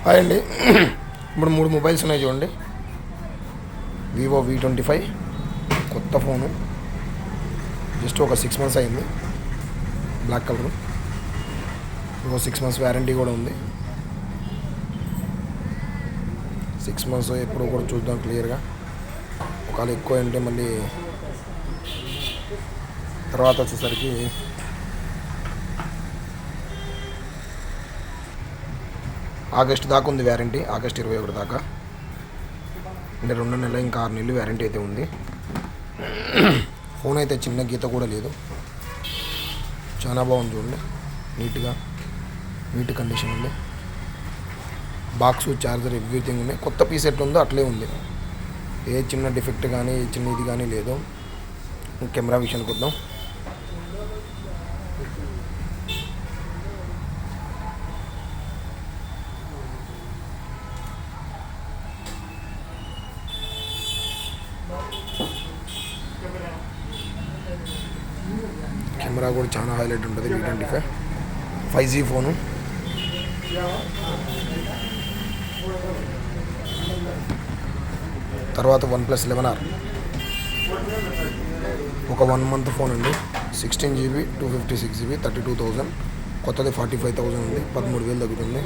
Hi అండి. ఇప్పుడు 3 mobiles ఉన్నాయి చూడండి. వివో V25 కొత్త ఫోను, జస్ట్ ఒక 6 మంత్స్ అయింది. బ్లాక్ కలరు, ఇంకో 6 మంత్స్ వ్యారంటీ కూడా ఉంది. 6 మంత్స్ ఎప్పుడు కూడా చూద్దాం క్లియర్గా. ఒకవేళ ఎక్కువ అంటే మళ్ళీ తర్వాత వచ్చేసరికి ఆగస్ట్ దాకా ఉంది వ్యారంటీ, ఆగస్ట్ 21 దాకా. అంటే 2 నెలలు ఇంకా 6 నెలలు వ్యారంటీ అయితే ఉంది. ఫోన్ అయితే చిన్న గీత కూడా లేదు, చాలా బాగుంది చూడండి. నీట్ కండిషన్ ఉంది. బాక్సు, ఛార్జర్, ఎవ్రీథింగ్ ఉన్నాయి. కొత్త పీస్ ఎట్లుందో అట్లే ఉంది. ఏ చిన్న డిఫెక్ట్ కానీ ఏ చిన్న ఇది కానీ లేదు. కెమెరా విషయానికి వద్దాం. కెమెరా కూడా చాలా హైలైట్ ఉంటుంది. V25 5G phone. తర్వాత OnePlus 11R ఒక 1 మంత్ ఫోన్ అండి. 16GB 256GB 32,000. కొత్తది 45,000 ఉంది. 13,000 తగ్గుతుంది.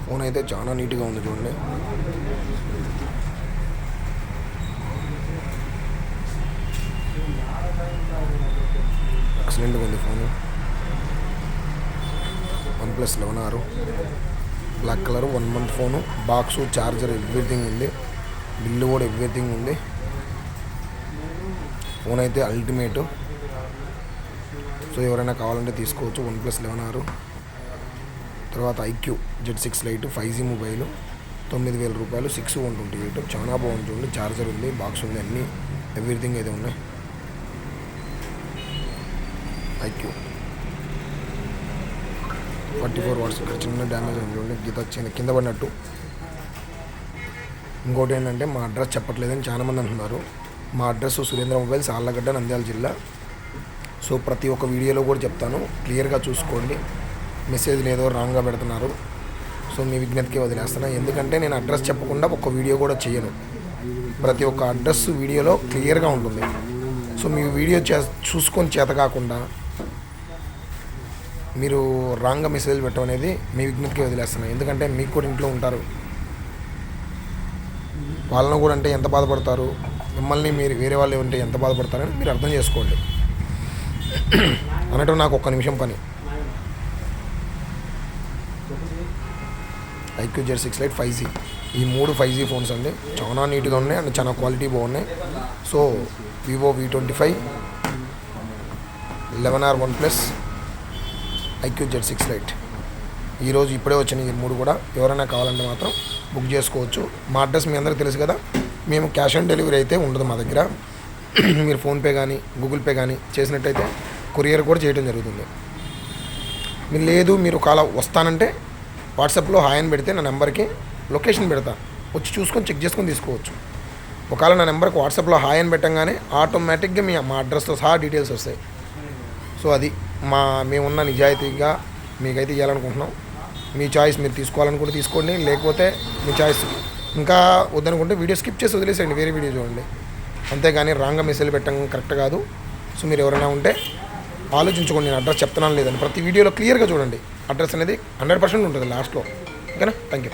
ఫోన్ అయితే చాలా నీట్గా ఉంది చూడండి. ఎక్సలెంట్గా ఉంది phone. OnePlus 11R black colour, 1 month phone. Box, charger, everything ఉంది. బిల్లు కూడా ఎవ్రీథింగ్ ఉంది. ఫోన్ అయితే అల్టిమేట్. సో ఎవరైనా కావాలంటే తీసుకోవచ్చు. OnePlus 11R. తర్వాత IQ Z6 Lite 5G mobile, 9,000 రూపాయలు. 6/128. చాలా బాగుంది చూడండి. ఛార్జర్ ఉంది, బాక్స్ ఉంది, అన్నీ ఎవ్రీథింగ్ అయితే ఉన్నాయి. IQ 44 watts. ఇక్కడ చిన్న డ్యామేజ్ ఉంది చూడండి, గీత కింద పడినట్టు. ఇంకోటి ఏంటంటే మా అడ్రస్ చెప్పట్లేదని చాలామంది అంటున్నారు. మా అడ్రస్ సురేంద్ర మొబైల్స్, ఆళ్ళగడ్డ, నంద్యాల జిల్లా. సో ప్రతి ఒక్క వీడియోలో కూడా చెప్తాను, క్లియర్గా చూసుకోండి. మెసేజ్లు ఏదో రాంగ్గా పెడుతున్నారు. సో మీ విజ్ఞతకి వదిలేస్తున్నా. ఎందుకంటే నేను అడ్రస్ చెప్పకుండా ఒక్క వీడియో కూడా చేయను. ప్రతి ఒక్క అడ్రస్ వీడియోలో క్లియర్గా ఉంటుంది. సో మీ వీడియో చూసుకొని చేత కాకుండా మీరు రాంగ్గా మెసేజ్ పెట్టడం అనేది మీ విజ్ఞతకి వదిలేస్తున్నాను. ఎందుకంటే మీకు కూడా ఇంట్లో ఉంటారు, వాళ్ళను కూడా అంటే ఎంత బాధపడతారు, మిమ్మల్ని మీరు వేరే వాళ్ళు ఉంటే ఎంత బాధపడతారని మీరు అర్థం చేసుకోండి. అన్నట్టు నాకు ఒక్క నిమిషం పని. IQ Z6 Lite 5G, ఈ 3 5G ఫోన్స్ అండి. చాలా నీట్గా ఉన్నాయి అండ్ చాలా క్వాలిటీ బాగున్నాయి. So Vivo V25, 11R, OnePlus, IQ Z6 Lite ఈరోజు ఇప్పుడే వచ్చినాయి. ఈ 3 కూడా ఎవరైనా కావాలంటే మాత్రం బుక్ చేసుకోవచ్చు. మా అడ్రస్ మీ అందరికీ తెలుసు కదా. మేము క్యాష్ ఆన్ డెలివరీ అయితే ఉండదు మా దగ్గర. మీరు ఫోన్పే కానీ గూగుల్ పే కానీ చేసినట్టయితే కొరియర్ కూడా చేయడం జరుగుతుంది. మీరు లేదు, మీరు ఒకవేళ వస్తానంటే వాట్సాప్లో హాయ్ అని పెడితే నా నెంబర్కి లొకేషన్ పెడతా, వచ్చి చూసుకొని చెక్ చేసుకొని తీసుకోవచ్చు. ఒకవేళ నా నెంబర్కి వాట్సాప్లో హాయ్ అని పెట్టంగానే ఆటోమేటిక్గా మా అడ్రస్తో సహా డీటెయిల్స్ వస్తాయి. సో అది మేమున్న నిజాయితీగా మీకైతే ఇవ్వాలనుకుంటున్నాం. మీ చాయిస్, మీరు తీసుకోవాలనుకుంటే తీసుకోండి, లేకపోతే మీ చాయిస్. ఇంకా వద్దనుకుంటే వీడియో స్కిప్ చేసి వదిలేసేయండి, వేరే వీడియో చూడండి. అంతేగాని రాంగ్గా మెసేజ్ పెట్టడం కరెక్ట్ కాదు. సో మీరు ఎవరైనా ఉంటే ఆలోచించుకోండి. నేను అడ్రస్ చెప్తున్నాను లేదని ప్రతి వీడియోలో క్లియర్గా చూడండి. అడ్రస్ అనేది 100% ఉంటుంది లాస్ట్లో. ఓకేనా? Thank you.